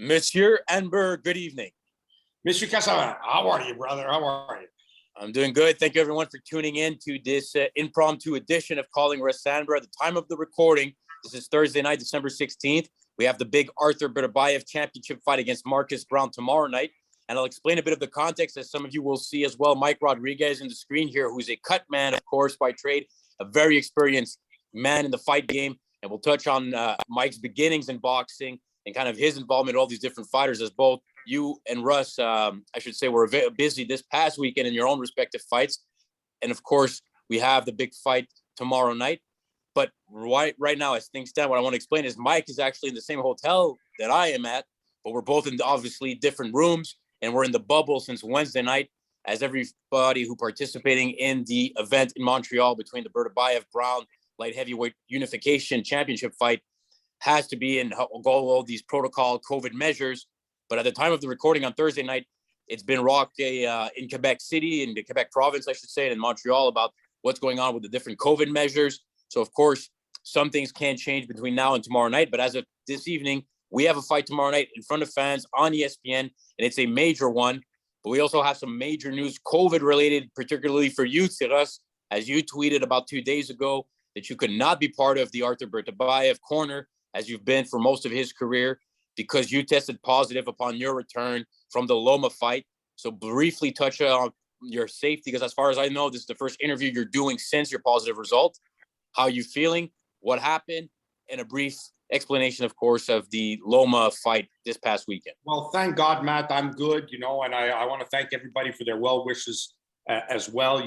Monsieur Anber, good evening. Monsieur Cassavan, how are you, brother? How are you? I'm doing good. Thank you, everyone, for tuning in to this impromptu edition of Calling Russ Anber. At the time of the recording, this is Thursday night, December 16th. We have the big Artur Beterbiev championship fight against Marcus Browne tomorrow night. And I'll explain a bit of the context, as some of you will see as well. Mike Rodriguez in the screen here, who's a cut man, of course, by trade, a very experienced man in the fight game. And we'll touch on Mike's beginnings in boxing and kind of his involvement in all these different fighters, as both you and Russ, I should say, were busy this past weekend in your own respective fights. And of course, we have the big fight tomorrow night. But right now, as things stand, what I want to explain is Mike is actually in the same hotel that I am at, but we're both in obviously different rooms, and we're in the bubble since Wednesday night, as everybody who participating in the event in Montreal between the Beterbiev-Browne light heavyweight unification championship fight has to be in all these protocol COVID measures. But at the time of the recording on Thursday night, it's been rocking in Quebec City, in the Quebec province, I should say, and in Montreal about what's going on with the different COVID measures. So, of course, some things can change between now and tomorrow night. But as of this evening, we have a fight tomorrow night in front of fans on ESPN, and it's a major one. But we also have some major news, COVID-related, particularly for you, Russ, as you tweeted about 2 days ago that you could not be part of the Artur Beterbiev corner, as you've been for most of his career, because you tested positive upon your return from the Loma fight. So briefly touch on your safety, because as far as I know, this is the first interview you're doing since your positive result. How are you feeling? What happened? And a brief explanation, of course, of the Loma fight this past weekend. Well, thank God, Matt, I'm good, and I want to thank everybody for their well wishes as well.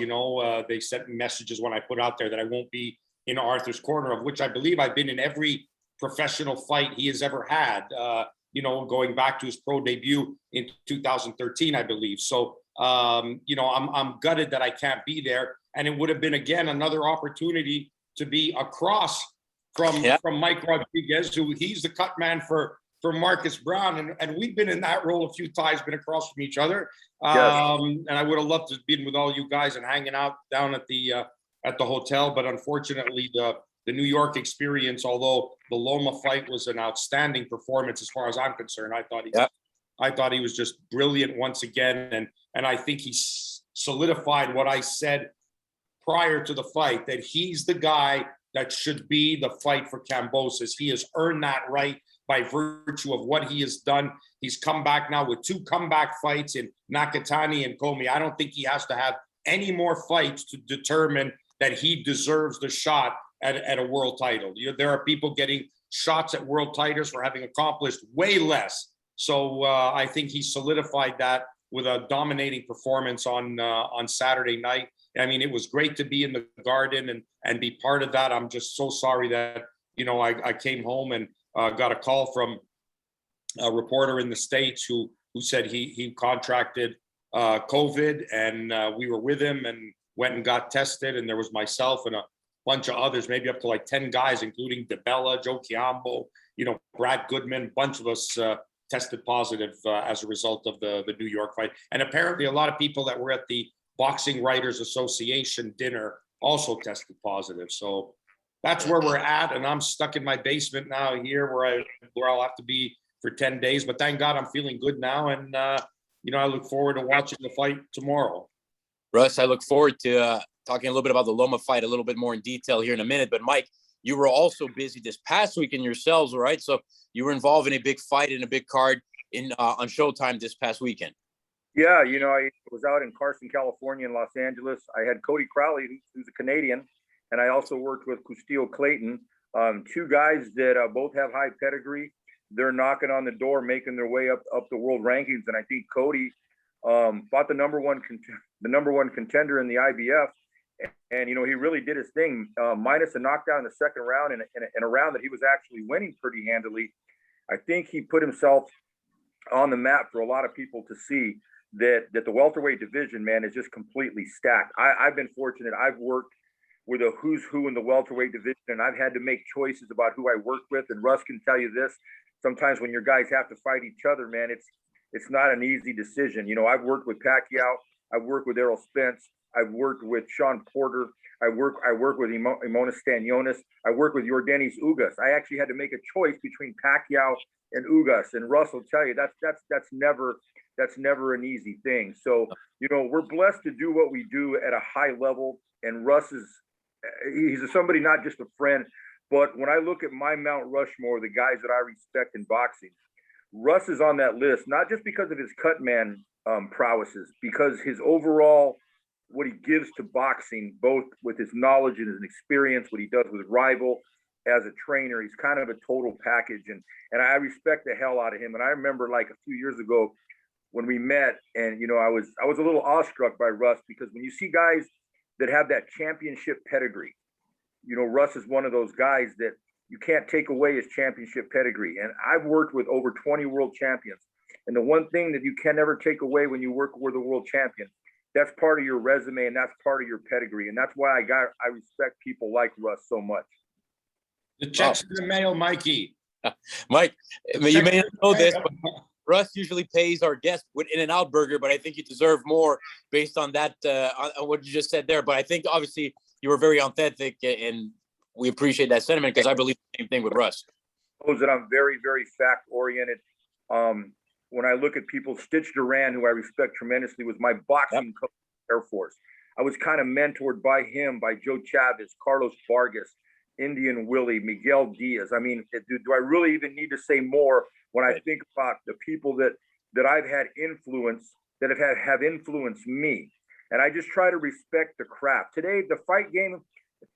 They sent me messages when I put out there that I won't be in Arthur's corner, of which I believe I've been in every professional fight he has ever had, going back to his pro debut in 2013, I believe. So, I'm gutted that I can't be there. And it would have been, again, another opportunity to be across from Mike Rodriguez, who he's the cut man for Marcus Browne. And we've been in that role a few times, been across from each other. Yes. And I would have loved to have been with all you guys and hanging out down at the hotel. But unfortunately, the New York experience, although the Loma fight was an outstanding performance as far as I'm concerned, I thought he was just brilliant once again. And I think he solidified what I said prior to the fight, that he's the guy that should be the fight for Kambosos. He has earned that right by virtue of what he has done. He's come back now with 2 comeback fights in Nakatani and Komi. I don't think he has to have any more fights to determine that he deserves the shot at a world title. There are people getting shots at world titles for having accomplished way less. So I think he solidified that with a dominating performance on Saturday night. I mean, it was great to be in the Garden and be part of that. I'm just so sorry that, I came home and got a call from a reporter in the States who said he contracted COVID, and we were with him and went and got tested. And there was myself and a bunch of others, maybe up to like 10 guys, including DeBella, Joe Chiambo, Brad Goodman, bunch of us tested positive as a result of the New York fight. And apparently a lot of people that were at the Boxing Writers Association dinner also tested positive. So that's where we're at. And I'm stuck in my basement now here where I'll have to be for 10 days. But thank God I'm feeling good now. And, I look forward to watching the fight tomorrow. Russ, I look forward to talking a little bit about the Loma fight a little bit more in detail here in a minute. But Mike, you were also busy this past weekend yourselves, right? So you were involved in a big fight in a big card on Showtime this past weekend. Yeah, I was out in Carson, California, in Los Angeles. I had Cody Crowley, who's a Canadian, and I also worked with Castillo Clayton, 2 guys that both have high pedigree. They're knocking on the door, making their way up the world rankings, and I think Cody fought the number one contender in the IBF, and he really did his thing, minus a knockdown in the second round, and in a round that he was actually winning pretty handily. I think he put himself on the map for a lot of people to see that the welterweight division, man, is just completely stacked. I've been fortunate. I've worked with a who's who in the welterweight division, and I've had to make choices about who I work with. And Russ can tell you this: sometimes when your guys have to fight each other, man, it's not an easy decision. I've worked with Pacquiao, I've worked with Errol Spence, I've worked with Sean Porter, I work with Imona Stanionis. I work with Yordenis Ugas. I actually had to make a choice between Pacquiao and Ugas. And Russ will tell you that's never an easy thing. So, you know, we're blessed to do what we do at a high level. And Russ he's somebody, not just a friend, but when I look at my Mount Rushmore, the guys that I respect in boxing, Russ is on that list, not just because of his cutman prowesses, because his overall, what he gives to boxing, both with his knowledge and his experience, what he does with rival as a trainer. He's kind of a total package, and I respect the hell out of him. And I remember, like, a few years ago when we met, and you know, I was a little awestruck by Russ, because when you see guys that have that championship pedigree, you know, Russ is one of those guys that you can't take away his championship pedigree. And I've worked with over 20 world champions, and the one thing that you can never take away when you work with a world champion, that's part of your resume, and that's part of your pedigree. And that's why I respect people like Russ so much. The checks in the mail, Mikey. Mike, you may not know this, but Russ usually pays our guests with In-N-Out Burger, but I think you deserve more based on that, on what you just said there. But I think obviously you were very authentic, and we appreciate that sentiment, because I believe the same thing with Russ. That I'm very, very fact oriented. When I look at people, Stitch Duran, who I respect tremendously, was my boxing coach in the Air Force. I was kind of mentored by him, by Joe Chavez, Carlos Vargas, Indian Willie, Miguel Diaz. I mean, do I really even need to say more when I think about the people that I've had influence, that have influenced me? And I just try to respect the craft. Today, the fight game,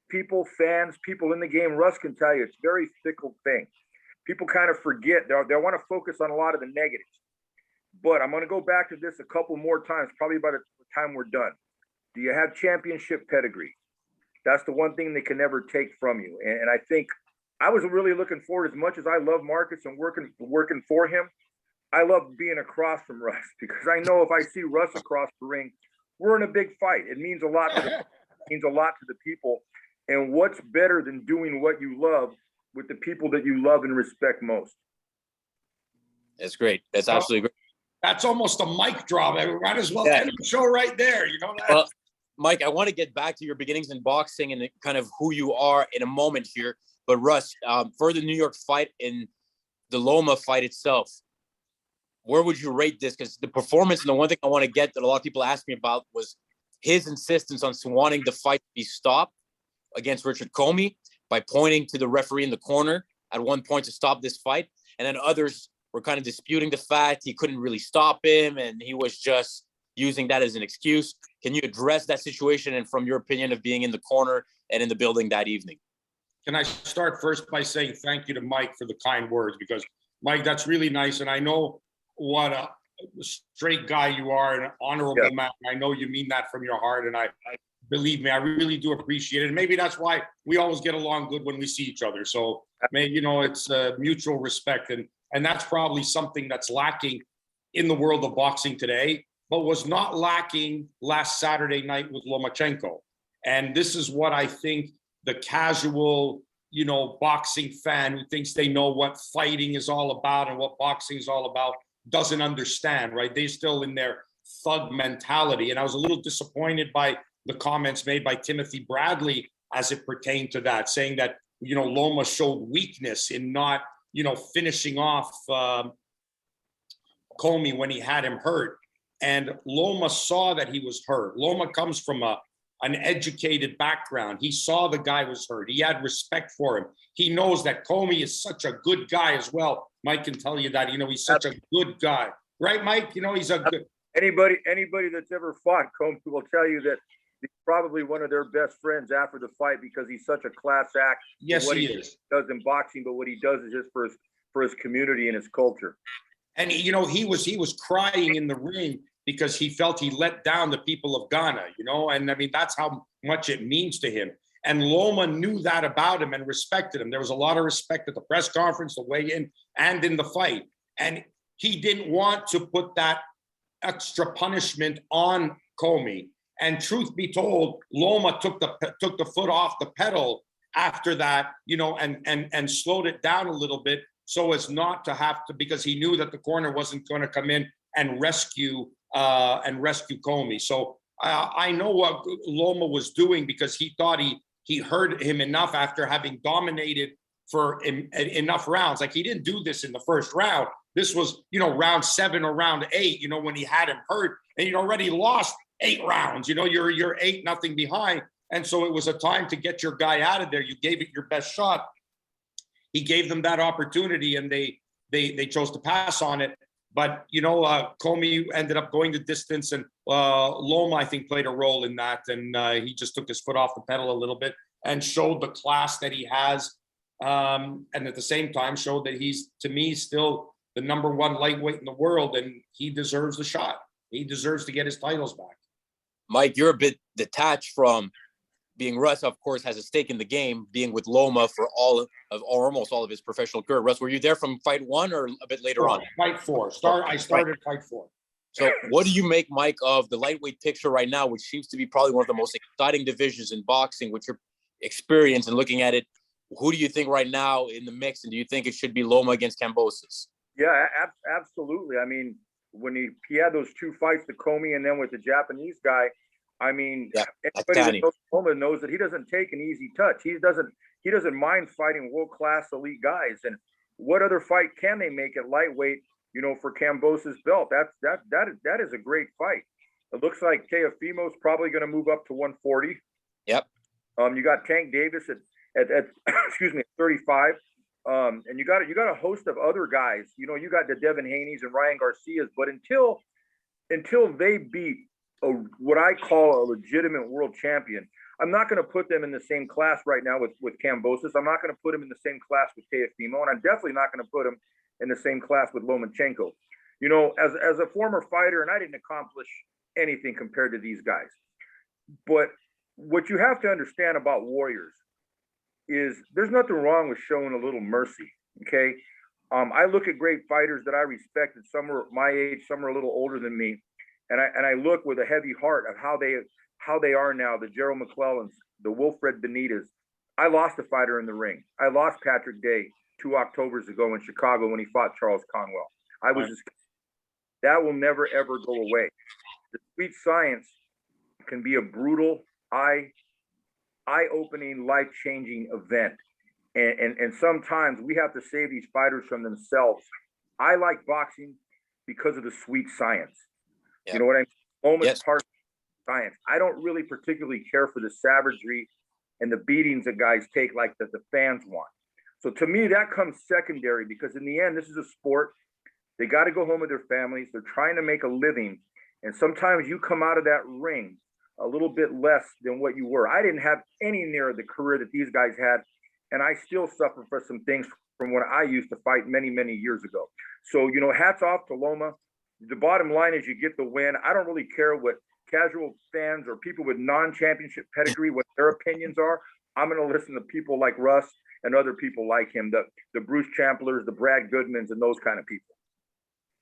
people, fans, people in the game, Russ can tell you, it's a very fickle thing. People kind of forget. They want to focus on a lot of the negatives. But I'm going to go back to this a couple more times, probably by the time we're done. Do you have championship pedigree? That's the one thing they can never take from you. And I think I was really looking forward, as much as I love Marcus and working for him, I love being across from Russ, because I know if I see Russ across the ring, we're in a big fight. It means a lot to the people. And what's better than doing what you love with the people that you love and respect most? That's great. That's absolutely great. That's almost a mic drop. I might as well end the show right there. You know that? Well, Mike, I want to get back to your beginnings in boxing and kind of who you are in a moment here. But Russ, for the New York fight and the Loma fight itself, where would you rate this? Because the performance, and the one thing I want to get that a lot of people ask me about, was his insistence on wanting the fight to be stopped against Richard Comey by pointing to the referee in the corner at one point to stop this fight. And then others were kind of disputing the fact he couldn't really stop him, and he was just using that as an excuse. Can you address that situation, and from your opinion of being in the corner and in the building that evening? Can I start first by saying thank you to Mike for the kind words, because Mike, that's really nice. And I know what a straight guy you are, and an honorable man. I know you mean that from your heart. And I believe me, I really do appreciate it. And maybe that's why we always get along good when we see each other. So maybe, you know, it's mutual respect. And that's probably something that's lacking in the world of boxing today, but was not lacking last Saturday night with Lomachenko. And this is what I think the casual, you know, boxing fan who thinks they know what fighting is all about and what boxing is all about doesn't understand, right? They're still in their thug mentality. And I was a little disappointed by the comments made by Timothy Bradley as it pertained to that, saying that, you know, Loma showed weakness in not, you know, finishing off Comey when he had him hurt. And Loma saw that he was hurt. Loma comes from an educated background. He saw the guy was hurt. He had respect for him. He knows that Comey is such a good guy as well. Mike can tell you that, you know, he's such a good guy. Right, Mike? You know, he's a good... Anybody that's ever fought Comey will tell you that he's probably one of their best friends after the fight, because he's such a class act. Yes, what he is. Does in boxing, but what he does is just for his community and his culture. And you know, he was crying in the ring because he felt he let down the people of Ghana, you know, and I mean, that's how much it means to him. And Loma knew that about him and respected him. There was a lot of respect at the press conference, the weigh-in, and in the fight. And he didn't want to put that extra punishment on Comey. And truth be told, Loma took the foot off the pedal after that, you know, and slowed it down a little bit so as not to have to, because he knew that the corner wasn't going to come in and rescue Comey. So I know what Loma was doing because he thought he hurt him enough after having dominated for enough rounds. Like, he didn't do this in the first round. This was, round 7 or round 8, when he had him hurt, and he'd already lost 8 rounds. You're 8-0 behind. And so it was a time to get your guy out of there. You gave it your best shot. He gave them that opportunity, and they chose to pass on it. But, Comey ended up going the distance, and Loma, I think, played a role in that. And he just took his foot off the pedal a little bit and showed the class that he has. And at the same time showed that he's, to me, still the #1 lightweight in the world, and he deserves the shot. He deserves to get his titles back. Mike, you're a bit detached from being Russ, of course, has a stake in the game, being with Loma for almost all of his professional career. Russ, were you there from fight 1 or a bit later on? Fight 4. I started fight 4. So what do you make, Mike, of the lightweight picture right now, which seems to be probably one of the most exciting divisions in boxing with your experience and looking at it? Who do you think right now in the mix, and do you think it should be Loma against Kambosos? Yeah, absolutely. I mean, when he had those 2 fights, the Comey and then with the Japanese guy, I mean, anybody that knows Loma knows that he doesn't take an easy touch. He doesn't mind fighting world-class elite guys. And what other fight can they make at lightweight, for Kambosos' belt? That is a great fight. It looks like Teofimo's probably going to move up to 140. Yep. You got Tank Davis at 35. And you got a host of other guys. You got the Devin Haney's and Ryan Garcia's, but until they beat what I call a legitimate world champion, I'm not going to put them in the same class right now with Kambosos. I'm not going to put him in the same class with Teofimo, and I'm definitely not going to put him in the same class with Lomachenko. As a former fighter, and I didn't accomplish anything compared to these guys, but what you have to understand about warriors is there's nothing wrong with showing a little mercy. Okay. I look at great fighters that I respect, and some are my age, some are a little older than me. And I look with a heavy heart of how they are now, the Gerald McClellans, the Wilfred Benitas. I lost a fighter in the ring. I lost Patrick Day 2 Octobers ago in Chicago when he fought Charles Conwell. That will never, ever go away. The sweet science can be a brutal, eye-opening, life-changing event. And sometimes we have to save these fighters from themselves. I like boxing because of the sweet science. Yep. You know what I mean? Moments part of science. I don't really particularly care for the savagery and the beatings that guys take like that the fans want. So to me, that comes secondary, because in the end, this is a sport. They got to go home with their families. They're trying to make a living. And sometimes you come out of that ring a little bit less than what you were. I didn't have any near the career that these guys had, and I still suffer for some things from when I used to fight many, many years ago. So, hats off to Loma. The bottom line is you get the win. I don't really care what casual fans or people with non-championship pedigree, what their opinions are. I'm going to listen to people like Russ and other people like him, the Bruce Champlers, the Brad Goodmans, and those kind of people.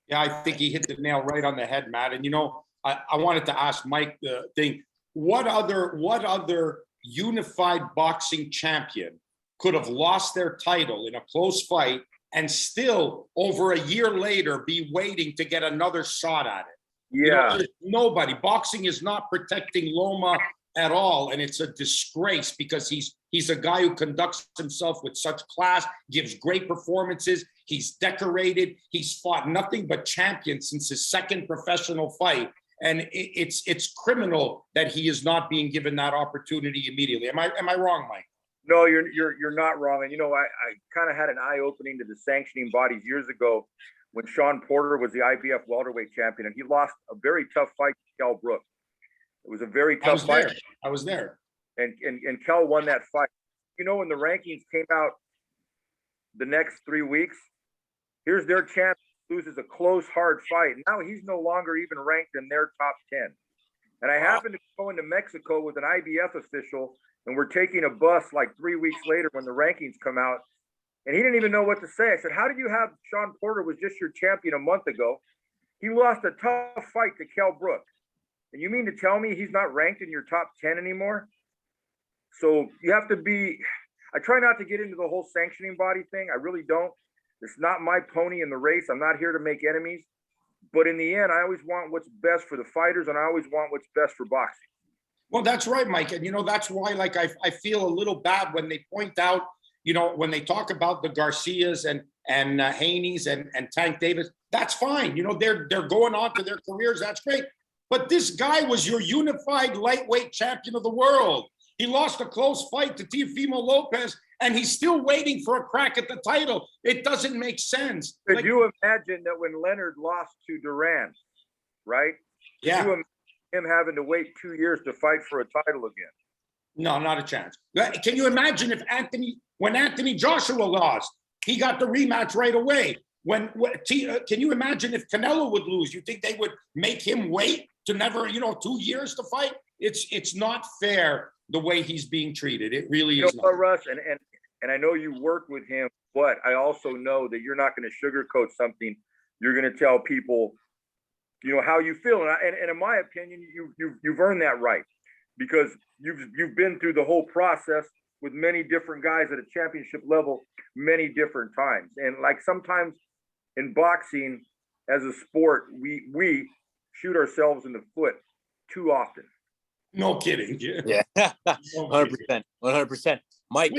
Yeah, I think he hit the nail right on the head, Matt. And, I wanted to ask Mike the thing. What other unified boxing champion could have lost their title in a close fight and still over a year later be waiting to get another shot at it? Yeah. Nobody. Boxing is not protecting Loma at all. And it's a disgrace, because he's a guy who conducts himself with such class, gives great performances. He's decorated. He's fought nothing but champions since his second professional fight. And it's criminal that he is not being given that opportunity immediately. Am I wrong, Mike? No, you're not wrong. And I kind of had an eye opening to the sanctioning bodies years ago when Sean Porter was the IBF welterweight champion, and he lost a very tough fight to Kell Brook. It was a very tough fight. I was there. And Kell won that fight. When the rankings came out the next 3 weeks, here's their champ loses a close, hard fight. Now he's no longer even ranked in their top 10. And I happened to go into Mexico with an IBF official, and we're taking a bus like 3 weeks later when the rankings come out. And he didn't even know what to say. I said, how did you have Sean Porter was just your champion a month ago? He lost a tough fight to Kell Brook. And you mean to tell me he's not ranked in your top 10 anymore? So you have to be, I try not to get into the whole sanctioning body thing. I really don't. It's not my pony in the race. I'm not here to make enemies. But in the end, I always want what's best for the fighters, and I always want what's best for boxing. Well, that's right, Mike. And, that's why, like, I feel a little bad when they point out, when they talk about the Garcias and Haney's and Tank Davis. That's fine. They're going on to their careers. That's great. But this guy was your unified lightweight champion of the world. He lost a close fight to Teofimo Lopez, and he's still waiting for a crack at the title. It doesn't make sense. Could you imagine that when Leonard lost to Duran, right? Yeah. Could you imagine him having to wait 2 years to fight for a title again? No, not a chance. Can you imagine if when Anthony Joshua lost, he got the rematch right away? Can you imagine if Canelo would lose? You think they would make him wait to never, 2 years to fight? It's not fair the way he's being treated. It really is not. Russ, and I know you work with him, but I also know that you're not going to sugarcoat something. You're going to tell people, how you feel. And in my opinion, you've earned that right, because you've been through the whole process with many different guys at a championship level many different times. And like sometimes in boxing as a sport, we shoot ourselves in the foot too often. No kidding. Yeah. 100%. 100%. Mike,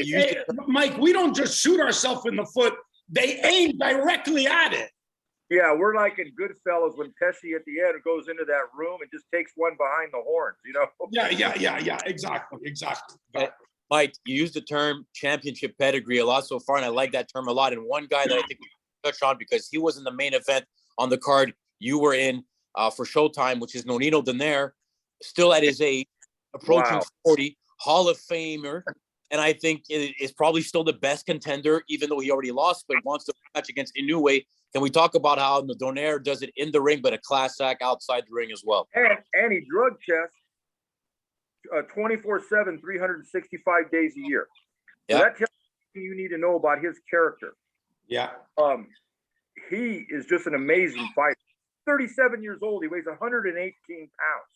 Mike, we don't just shoot ourselves in the foot. They aim directly at it. Yeah, we're like in Goodfellas when Pesci at the end goes into that room and just takes one behind the horns, Yeah. Exactly. Mike, you used the term championship pedigree a lot so far, and I like that term a lot. And one guy that I think we touched on, because he was in the main event on the card you were in for Showtime, which is Nonito Donaire, still at his age, approaching 40, Hall of Famer. And I think it is probably still the best contender, even though he already lost, but wants to match against Inoue. Can we talk about how Donaire does it in the ring, but a class act outside the ring as well? And he drug tests 24/7, 365 days a year. So that tells you you need to know about his character. Yeah. He is just an amazing fighter. 37 years old. He weighs 118 pounds.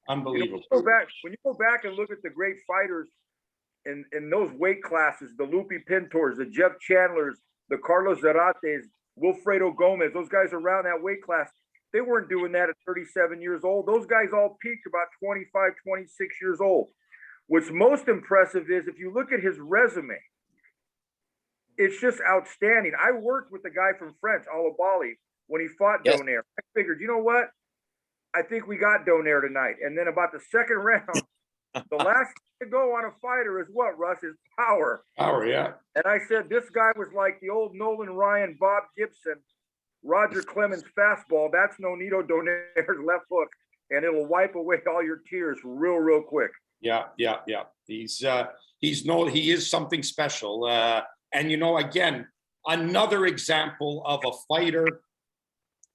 Unbelievable. When you go back and look at the great fighters in those weight classes, the Lupe Pintors, the Jeff Chandlers, the Carlos Zarates, Wilfredo Gomez, those guys around that weight class, they weren't doing that at 37 years old. Those guys all peaked about 25, 26 years old. What's most impressive is if you look at his resume, it's just outstanding. I worked with the guy from French, Alabali, when he fought Donaire. I figured, you know what? I think we got Donaire tonight. And then about the second round, the last thing to go on a fighter is what, Russ? Is power. Power, yeah. And I said, this guy was like the old Nolan Ryan, Bob Gibson, Roger Clemens fastball. That's Nonito Donaire's left hook, and it'll wipe away all your tears real quick. Yeah. He is something special. And again, another example of a fighter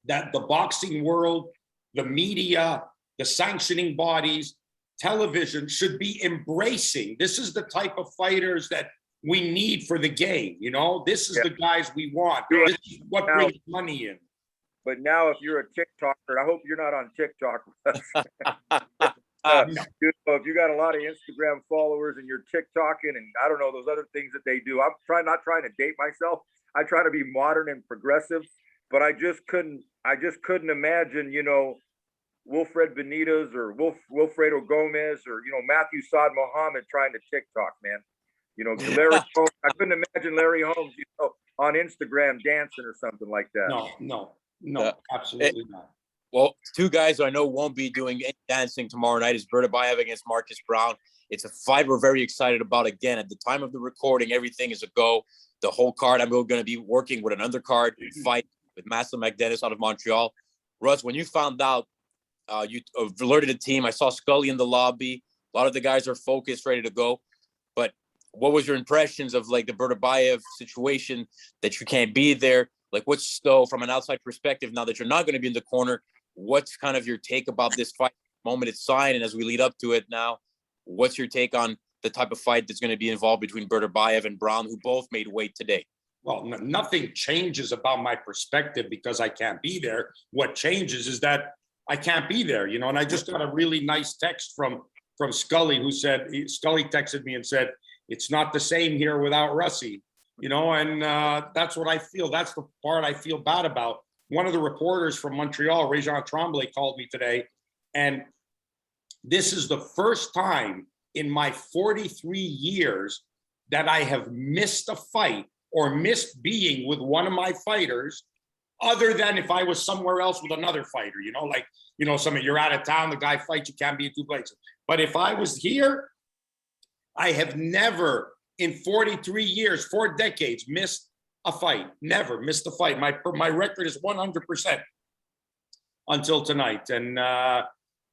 that the boxing world, the media, the sanctioning bodies, television should be embracing. This is the type of fighters that we need for the game. This is the guys we want. This is what brings money in. But now if you're a TikToker, I hope you're not on TikTok. If you got a lot of Instagram followers and you're TikToking and I don't know, those other things that they do, I'm not trying to date myself. I try to be modern and progressive, but I just couldn't imagine, Wilfred Benitez or Wilfredo Gomez or, Matthew Saad Muhammad trying to TikTok, man. Larry Holmes, I couldn't imagine Larry Holmes, on Instagram dancing or something like that. No, absolutely not. Well, two guys I know won't be doing any dancing tomorrow night is Beterbiev against Marcus Browne. It's a fight we're very excited about. Again, at the time of the recording, everything is a go. The whole card, I'm going to be working with an undercard fight with Master McDennis out of Montreal. Russ, when you found out, you alerted the team. I saw Scully in the lobby. A lot of the guys are focused, ready to go. But what was your impressions of like the Beterbiev situation that you can't be there? Like, what's though from an outside perspective now that you're not going to be in the corner? What's kind of your take about this fight moment it's signed, and as we lead up to it now, what's your take on the type of fight that's going to be involved between Beterbiev and Browne, who both made weight today? Well, nothing changes about my perspective because I can't be there. What changes is that I can't be there, and I just got a really nice text from Scully Scully texted me and said, it's not the same here without Russie, and that's what I feel. That's the part I feel bad about. one of the reporters from Montreal, Réjean Tremblay, called me today. And this is the first time in my 43 years that I have missed a fight or missed being with one of my fighters, other than if I was somewhere else with another fighter, like, you're out of town, the guy fights, you can't be in two places. But if I was here, I have never in 43 years, 4 decades, missed a fight. Never missed a fight. My record is 100% until tonight. And,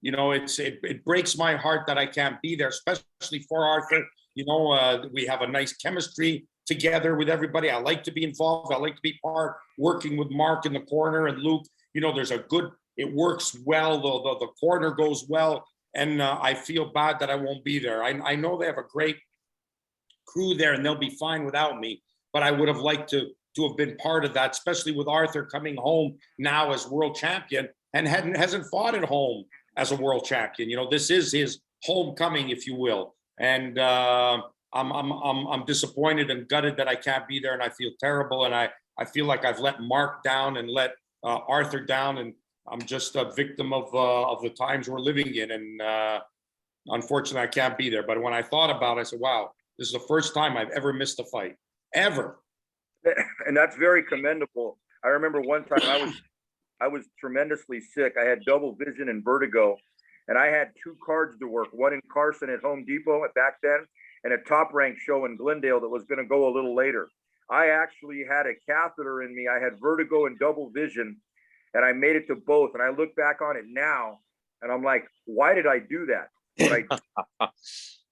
it breaks my heart that I can't be there, especially for Artur. We have a nice chemistry together with everybody. I like to be involved. I like to be working with Mark in the corner and Luke. It works well. The corner goes well. And I feel bad that I won't be there. I know they have a great crew there and they'll be fine without me, but I would have liked to have been part of that, especially with Artur coming home now as world champion and hasn't fought at home as a world champion. This is his homecoming, if you will. And I'm disappointed and gutted that I can't be there, and I feel terrible. And I feel like I've let Mark down and let Artur down, and I'm just a victim of the times we're living in. And unfortunately, I can't be there. But when I thought about it, I said, wow, this is the first time I've ever missed a fight, ever. And that's very commendable. I remember one time I was tremendously sick. I had double vision and vertigo, and I had 2 cards to work, one in Carson at Home Depot back then, and a Top Rank show in Glendale that was going to go a little later. I actually had a catheter in me. I had vertigo and double vision, and I made it to both. And I look back on it now, and I'm like, why did I do that?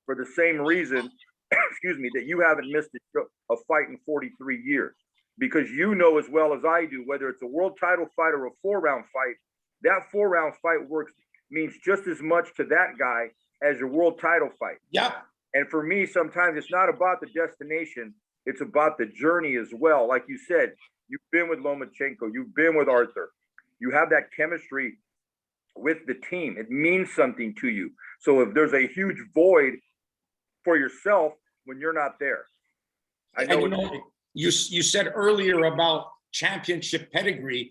For the same reason, excuse me, that you haven't missed a fight in 43 years. Because you know as well as I do, whether it's a world title fight or a 4-round fight, that 4-round fight means just as much to that guy as your world title fight. Yeah. And for me, sometimes it's not about the destination, it's about the journey as well. Like you said, you've been with Lomachenko, you've been with Artur. You have that chemistry with the team. It means something to you. So if there's a huge void for yourself when you're not there. You said earlier about championship pedigree.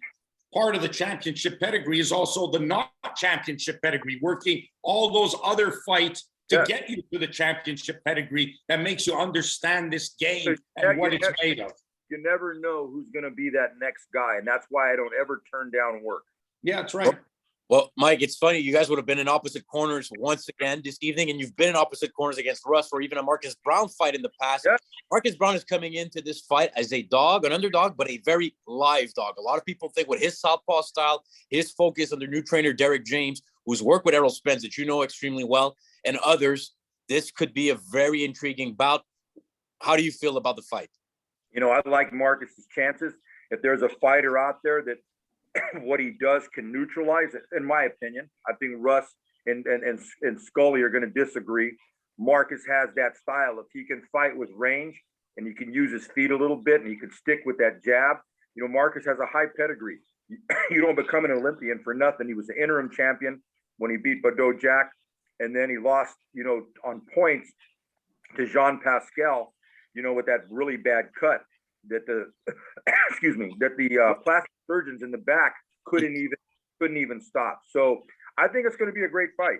Part of the championship pedigree is also the not championship pedigree, working all those other fights to get you to the championship pedigree that makes you understand this game and what it's made of. You never know who's going to be that next guy, and that's why I don't ever turn down work. Yeah, that's right. Well, Mike, it's funny. You guys would have been in opposite corners once again this evening, and you've been in opposite corners against Russ or even a Marcus Browne fight in the past. Yeah. Marcus Browne is coming into this fight as a dog, an underdog, but a very live dog. A lot of people think with his southpaw style, his focus under new trainer Derek James, who's worked with Errol Spence, that you know extremely well, and others, this could be a very intriguing bout. How do you feel about the fight? I like Marcus's chances. If there's a fighter out there that what he does can neutralize it, in my opinion. I think Russ and Scully are going to disagree. Marcus has that style. If he can fight with range and he can use his feet a little bit and he can stick with that jab, Marcus has a high pedigree. You don't become an Olympian for nothing. He was the interim champion when he beat Bado Jack, and then he lost, on points to Jean Pascal, with that really bad cut that the plastic surgeons in the back couldn't even stop. So I think it's going to be a great fight.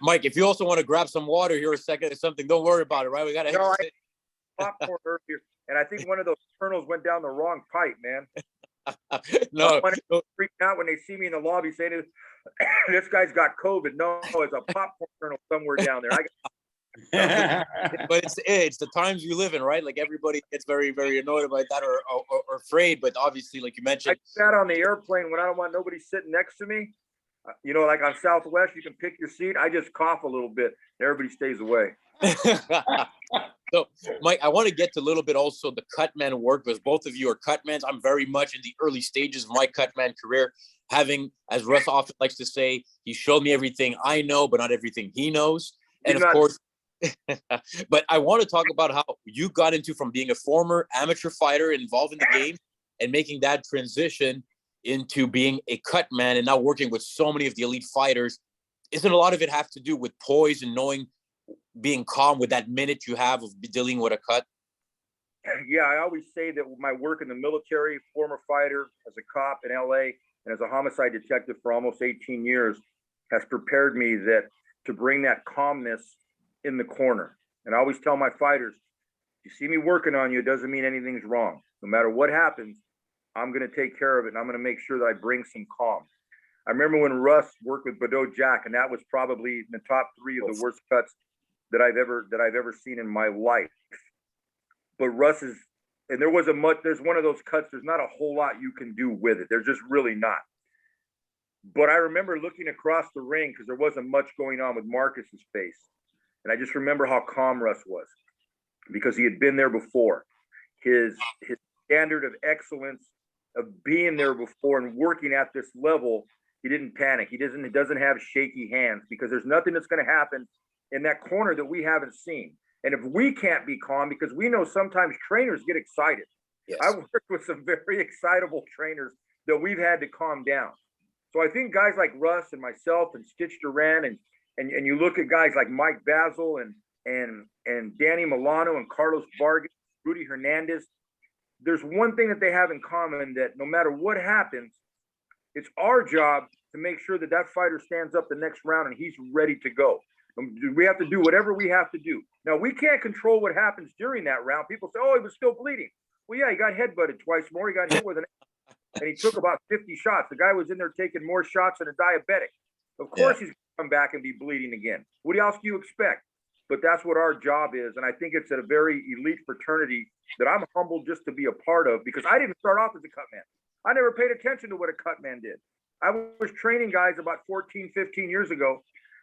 Mike, if you also want to grab some water here a second or something, don't worry about it, right? We got to I popcorn earlier, and I think one of those kernels went down the wrong pipe, man. No, freaking out when they see me in the lobby saying this guy's got COVID. No, it's a popcorn kernel somewhere down there. But it's the times we live in, right? Like everybody gets very, very annoyed about that or afraid. But obviously, like you mentioned, I sat on the airplane when I don't want nobody sitting next to me. Like on Southwest, you can pick your seat. I just cough a little bit. Everybody stays away. So, Mike, I want to get to a little bit also the Cutman work, because both of you are Cutmans. I'm very much in the early stages of my Cutman career, having, as Russ often likes to say, he showed me everything I know, but not everything he knows. And of course, but I want to talk about how you got into from being a former amateur fighter involved in the game and making that transition into being a cut man and now working with so many of the elite fighters. Isn't a lot of it have to do with poise and knowing, being calm with that minute you have of dealing with a cut? yeah, I always say that my work in the military, former fighter, as a cop in LA, and as a homicide detective for almost 18 years, has prepared me that to bring that calmness in the corner. And I always tell my fighters, you see me working on you, it doesn't mean anything's wrong. No matter what happens, I'm going to take care of it, and I'm going to make sure that I bring some calm. I remember when Russ worked with Beterbiev-Browne, and that was probably in the top 3 of the worst cuts that I've ever seen in my life. But Russ is, and there's one of those cuts, there's not a whole lot you can do with it. There's just really not. But I remember looking across the ring, because there wasn't much going on with Marcus's face. And I just remember how calm Russ was, because he had been there before. His standard of excellence of being there before and working at this level, he didn't panic. He doesn't have shaky hands, because there's nothing that's going to happen in that corner that we haven't seen. And if we can't be calm, because we know sometimes trainers get excited. Yes. I worked with some very excitable trainers that we've had to calm down. So I think guys like Russ and myself and Stitch Duran and you look at guys like Mike Basil and Danny Milano and Carlos Vargas, Rudy Hernandez, there's one thing that they have in common, that no matter what happens, it's our job to make sure that that fighter stands up the next round and he's ready to go. We have to do whatever we have to do. Now, we can't control what happens during that round. People say, oh, he was still bleeding. Well, yeah, he got headbutted twice more. He got hit with an and he took about 50 shots. The guy was in there taking more shots than a diabetic. Of course, he's going to come back and be bleeding again. What else do you expect? But that's what our job is. And I think it's a very elite fraternity that I'm humbled just to be a part of, because I didn't start off as a cutman. I never paid attention to what a cutman did. I was training guys about 14, 15 years ago.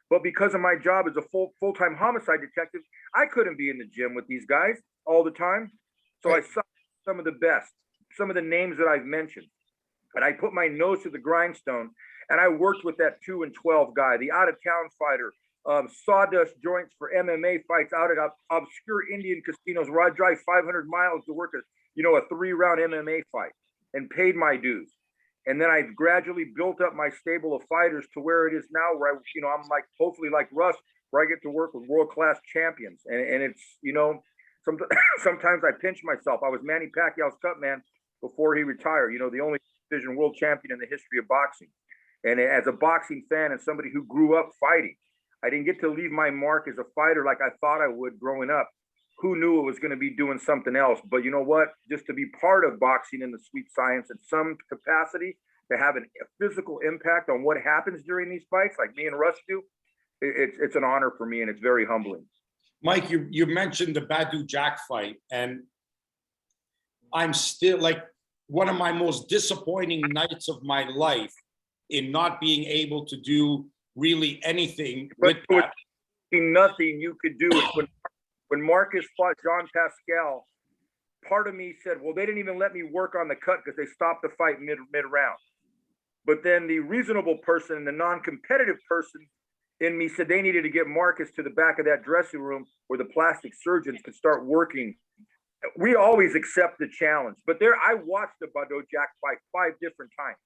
But because of my job as a full-time homicide detective, I couldn't be in the gym with these guys all the time. So I saw some of the best, some of the names that I've mentioned. And I put my nose to the grindstone, and I worked with that 2 and 12 guy, the out-of-town fighter, sawdust joints for MMA fights out at obscure Indian casinos where I drive 500 miles to work a 3-round MMA fight and paid my dues. And then I gradually built up my stable of fighters to where it is now, where I'm like, hopefully like Russ, where I get to work with world-class champions. And it's, sometimes I pinch myself. I was Manny Pacquiao's cutman before he retired, the only division world champion in the history of boxing. And as a boxing fan and somebody who grew up fighting, I didn't get to leave my mark as a fighter like I thought I would growing up. Who knew it was going to be doing something else? But you know what? Just to be part of boxing in the sweet science in some capacity, to have a physical impact on what happens during these fights, like me and Russ do, it's an honor for me, and it's very humbling. Mike, you mentioned the Beterbiev fight, and I'm still like one of my most disappointing nights of my life in not being able to do really anything with that. Nothing you could do. When Marcus fought John Pascal, part of me said, well, they didn't even let me work on the cut because they stopped the fight mid-round. But then the reasonable person, the non-competitive person in me said they needed to get Marcus to the back of that dressing room where the plastic surgeons could start working. We always accept the challenge. But I watched the Beterbiev fight 5 different times.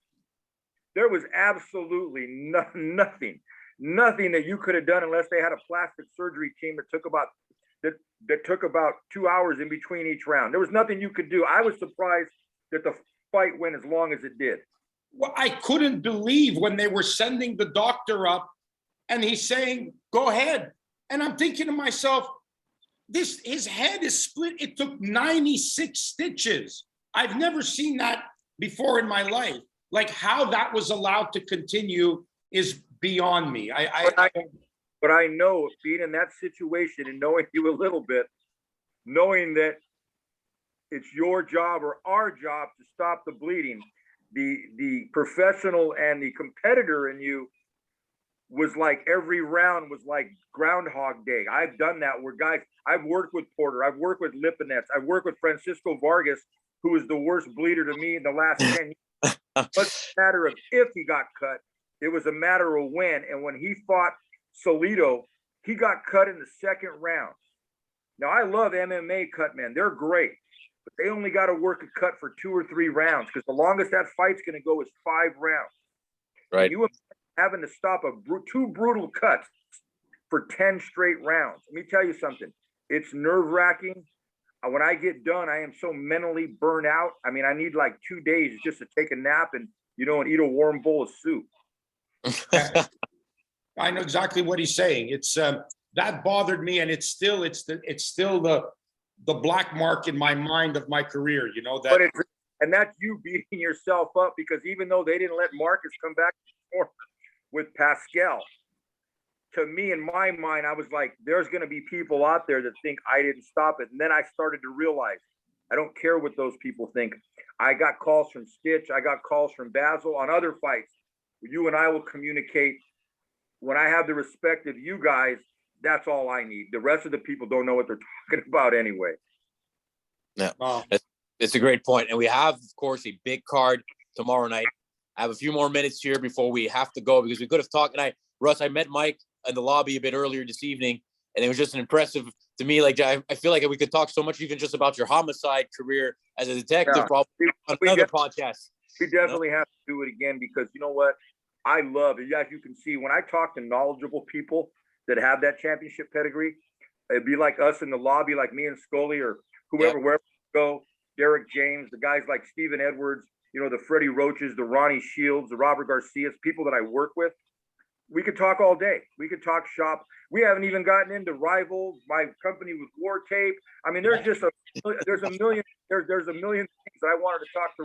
There was absolutely nothing that you could have done unless they had a plastic surgery team that took about 2 hours in between each round. There was nothing you could do. I was surprised that the fight went as long as it did. Well, I couldn't believe when they were sending the doctor up and he's saying, go ahead. And I'm thinking to myself, his head is split. It took 96 stitches. I've never seen that before in my life. Like, how that was allowed to continue is beyond me. But I know, being in that situation and knowing you a little bit, knowing that it's your job or our job to stop the bleeding, the professional and the competitor in you was like every round was like Groundhog Day. I've done that where guys, I've worked with Porter, I've worked with Lipinets, I've worked with Francisco Vargas, who was the worst bleeder to me in the last 10 years. It wasn't a matter of if he got cut, it was a matter of when. And when he fought Solito, he got cut in the 2nd round. Now, I love MMA cutmen. They're great, but they only got to work a cut for 2 or 3 rounds, because the longest that fight's going to go is 5 rounds. Right. And you having to stop 2 brutal cuts for 10 straight rounds. Let me tell you something. It's nerve-wracking. when I get done, I am so mentally burnt out. I mean, I need like 2 days just to take a nap and eat a warm bowl of soup. I know exactly what he's saying. It's that bothered me, and it's still the black mark in my mind of my career. That. And that's you beating yourself up, because even though they didn't let Marcus come back with Pascal, to me, in my mind, I was like, there's going to be people out there that think I didn't stop it. And then I started to realize, I don't care what those people think. I got calls from Stitch. I got calls from Basil on other fights. You and I will communicate. When I have the respect of you guys, that's all I need. The rest of the people don't know what they're talking about anyway. Yeah, it's a great point. And we have, of course, a big card tomorrow night. I have a few more minutes here before we have to go, because we could have talked. And Russ, I met Mike in the lobby a bit earlier this evening, and it was just an impressive to me. Like, I feel like we could talk so much, even just about your homicide career as a detective, probably on another podcast. We definitely have to do it again, because you know what? I love it. As you can see, when I talk to knowledgeable people that have that championship pedigree, it'd be like us in the lobby, like me and Scully or whoever, wherever we go, Derek James, the guys like Stephen Edwards, the Freddie Roaches, the Ronnie Shields, the Robert Garcias, people that I work with. We could talk all day. We could talk shop. We haven't even gotten into Rivals, my company with War Tape. I mean, there's a million things that I wanted to talk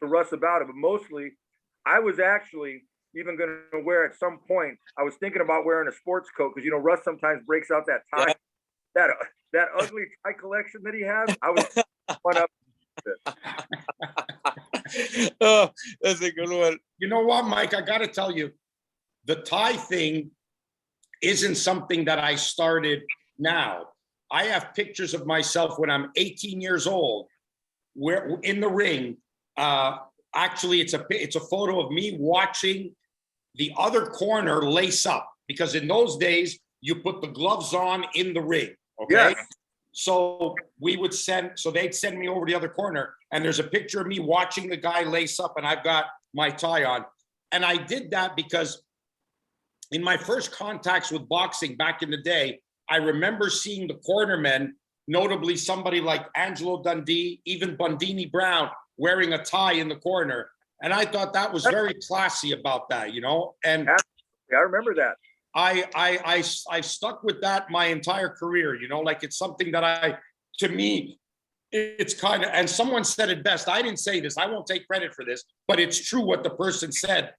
to Russ about it. But mostly, I was actually even going to wear at some point. I was thinking about wearing a sports coat, because Russ sometimes breaks out that tie, that ugly tie collection that he has. I was fun up. Oh, that's a good one. You know what, Mike? I got to tell you, the tie thing isn't something that I started now. I have pictures of myself when I'm 18 years old, where in the ring. Actually, it's a photo of me watching the other corner lace up, because in those days you put the gloves on in the ring. Okay. Yes. So they'd send me over the other corner, and there's a picture of me watching the guy lace up, and I've got my tie on. And I did that because in my first contacts with boxing back in the day, I remember seeing the cornermen, notably somebody like Angelo Dundee, even Bundini Brown, wearing a tie in the corner. And I thought that was very classy about that, And I remember that. I stuck with that my entire career, like it's something that to me, it's kind of, and someone said it best. I didn't say this. I won't take credit for this, but it's true what the person said.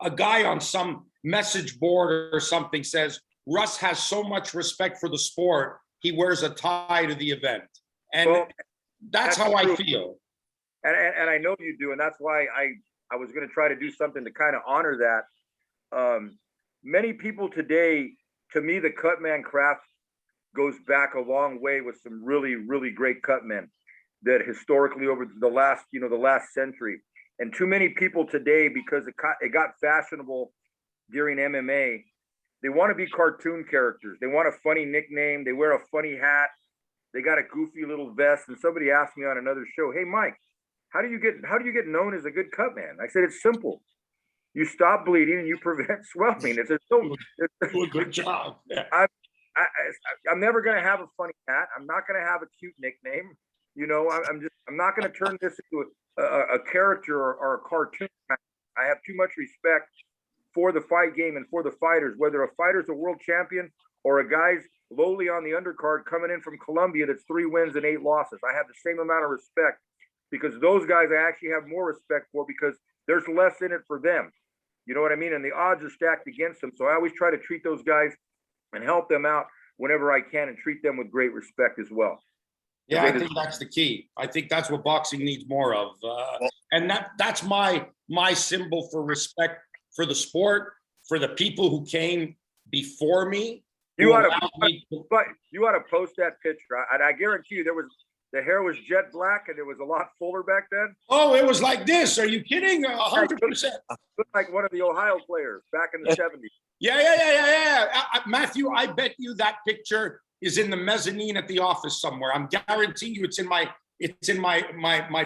A guy on some message board or something says, Russ has so much respect for the sport, he wears a tie to the event. And that's how true. I feel. And I know you do. And that's why I was going to try to do something to kind of honor that. Many people today, to me, the cutman craft goes back a long way with some really, really great cutmen that historically over the last century. And too many people today, because it got fashionable during MMA, they want to be cartoon characters. They want a funny nickname. They wear a funny hat. They got a goofy little vest. And somebody asked me on another show, "Hey, Mike, how do you get known as a good cutman?" I said, it's simple. You stop bleeding and you prevent swelling. It's a good job. Yeah. I'm never going to have a funny hat. I'm not going to have a cute nickname. I'm not going to turn this into a character or a cartoon. I have too much respect for the fight game and for the fighters, whether a fighter's a world champion or a guy's lowly on the undercard coming in from Colombia that's 3 wins and 8 losses. I have the same amount of respect, because those guys I actually have more respect for, because there's less in it for them. You know what I mean? And the odds are stacked against them. So I always try to treat those guys and help them out whenever I can, and treat them with great respect as well. Yeah, I think that's the key. I think that's what boxing needs more of. And that's my symbol for respect for the sport, for the people who came before me. You ought to post that picture. And I guarantee you the hair was jet black and it was a lot fuller back then. Oh, it was like this. Are you kidding? 100%. Looked like one of the Ohio players back in the 70s. Yeah. Matthew, I bet you that picture is in the mezzanine at the office somewhere. I'm guaranteeing you it's in my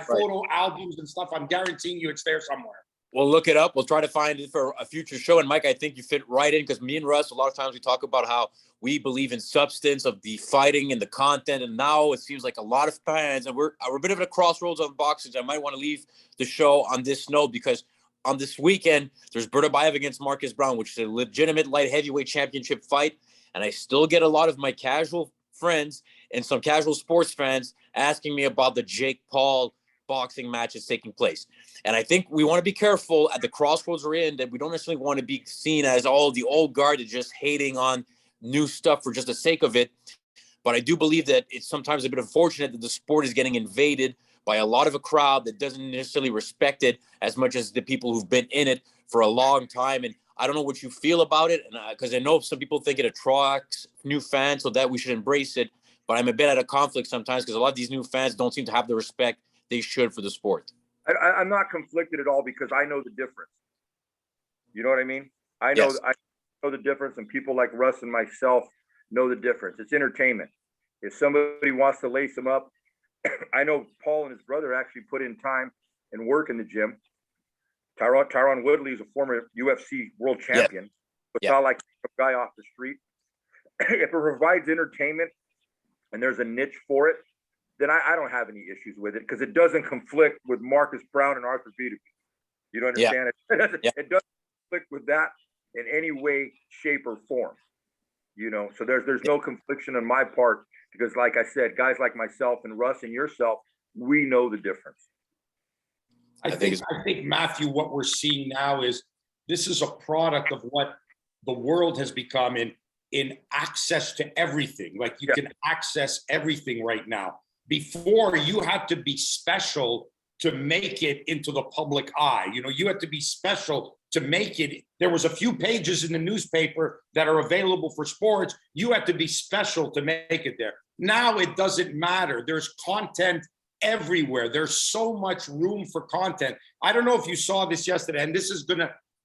photo albums and stuff. I'm guaranteeing you it's there somewhere. We'll look it up. We'll try to find it for a future show. And Mike, I think you fit right in because me and Russ, a lot of times we talk about how we believe in substance of the fighting and the content. And now it seems like a lot of fans, and we're a bit of a crossroads on boxing. I might want to leave the show on this note because on this weekend, there's Beterbiev against Marcus Browne, which is a legitimate light heavyweight championship fight. And I still get a lot of my casual friends and some casual sports fans asking me about the Jake Paul boxing matches taking place. And I think we want to be careful at the crossroads we're in that we don't necessarily want to be seen as all the old guard and just hating on new stuff for just the sake of it. But I do believe that it's sometimes a bit unfortunate that the sport is getting invaded by a lot of a crowd that doesn't necessarily respect it as much as the people who've been in it for a long time. And I don't know what you feel about it, because I know some people think it attracts new fans, so that we should embrace it. But I'm a bit at a conflict sometimes because a lot of these new fans don't seem to have the respect they should for the sport. I'm not conflicted at all because I know the difference. You know what I mean? I know the difference, and people like Russ and myself know the difference. It's entertainment. If somebody wants to lace them up, I know Paul and his brother actually put in time and work in the gym. Tyron Woodley is a former UFC world champion. It's not like a guy off the street. If it provides entertainment and there's a niche for it, then I don't have any issues with it because it doesn't conflict with Marcus Browne and Artur Beterbiev. You don't understand it? It doesn't conflict with that in any way, shape, or form. You know, so there's no confliction on my part because, like I said, guys like myself and Russ and yourself, we know the difference. I think Matthew, what we're seeing now is this is a product of what the world has become in access to everything. Like you can access everything right now. Before, you had to be special to make it into the public eye. You know, you had to be special to make it. There was a few pages in the newspaper that are available for sports. You had to be special to make it there. Now it doesn't matter. There's content everywhere. There's so much room for content. I don't know if you saw this yesterday, and this is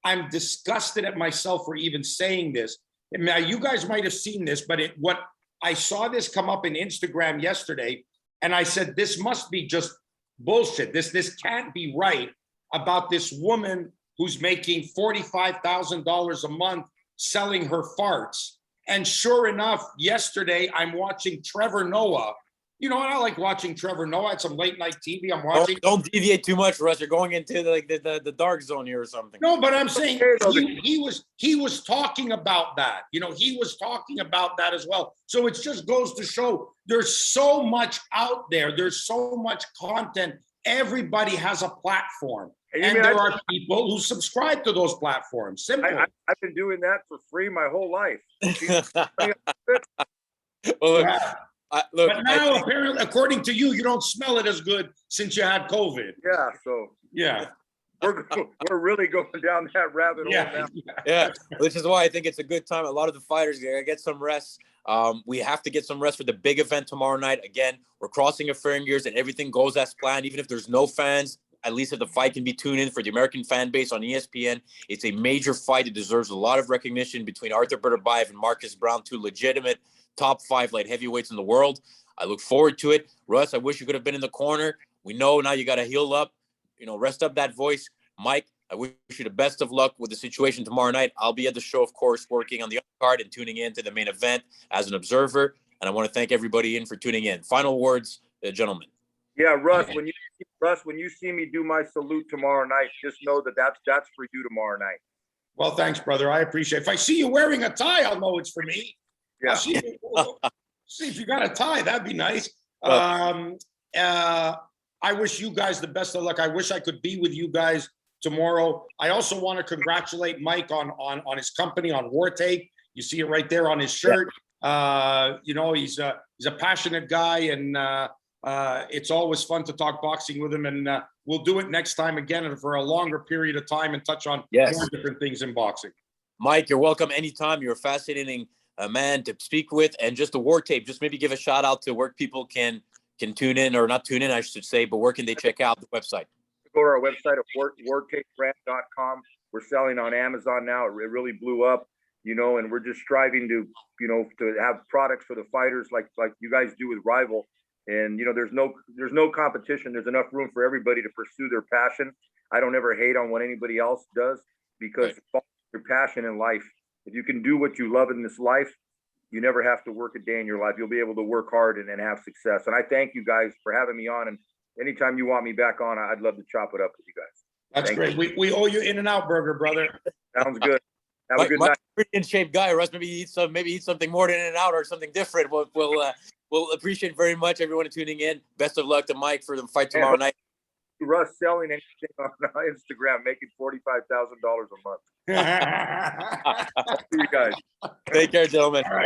I'm disgusted at myself for even saying this. Now, you guys might have seen this, but I saw this come up in Instagram yesterday, and I said, this must be just bullshit. This can't be right about this woman who's making $45,000 a month selling her farts. And sure enough, yesterday I'm watching Trevor Noah. You know, and I like watching Trevor Noah at some late night TV. I'm watching. Don't deviate too much, Russ. You're going into the dark zone here or something. No, but I'm saying he was talking about that. You know, he was talking about that as well. So it just goes to show there's so much out there. There's so much content. Everybody has a platform, and there are people who subscribe to those platforms. Simple. I've been doing that for free my whole life. Well, look, but now, apparently, according to you, you don't smell it as good since you had COVID. Yeah, so we're really going down that rabbit hole now. Yeah, which is why I think it's a good time. A lot of the fighters gotta get some rest. We have to get some rest for the big event tomorrow night. Again, we're crossing our fingers and everything goes as planned. Even if there's no fans, at least if the fight can be tuned in for the American fan base on ESPN. It's a major fight. It deserves a lot of recognition between Artur Beterbiev and Marcus Browne, two legitimate top 5 light heavyweights in the world. I look forward to it. Russ, I wish you could have been in the corner. We know now you got to heal up, rest up that voice. Mike, I wish you the best of luck with the situation tomorrow night. I'll be at the show, of course, working on the card and tuning in to the main event as an observer. And I want to thank everybody in for tuning in. Final words, gentlemen. Yeah, Russ, when you see me do my salute tomorrow night, just know that's for you tomorrow night. Well, thanks, brother. I appreciate it. If I see you wearing a tie, I'll know it's for me. Yeah. See if you got a tie. That'd be nice. I wish you guys the best of luck. I wish I could be with you guys tomorrow. I also want to congratulate Mike on his company, on War Tape. You see it right there on his shirt. He's a passionate guy, and it's always fun to talk boxing with him. And we'll do it next time again and for a longer period of time and touch on more different things in boxing. Mike, you're welcome anytime. You're a fascinating man to speak with. And just the War Tape, just maybe give a shout out to where people can tune in, or not tune in, I should say, but where can they check out the website? Go to our website at wartapebrand.com. We're selling on Amazon now. It really blew up, and we're just striving to have products for the fighters like you guys do with Rival And, you know, there's no competition. There's enough room for everybody to pursue their passion. I don't ever hate on what anybody else does, because follow your passion in life. If you can do what you love in this life, you never have to work a day in your life. You'll be able to work hard and have success. And I thank you guys for having me on. And anytime you want me back on, I'd love to chop it up with you guys. That's Thank great. We owe you In-N-Out Burger, brother. Sounds good. Have a good night. Pretty in shape guy, Russ. Maybe eat something more than In-N-Out or something different. We'll appreciate very much everyone tuning in. Best of luck to Mike for the fight tomorrow night. Russ selling anything on Instagram, making $45,000 a month. See you guys. Take care, gentlemen.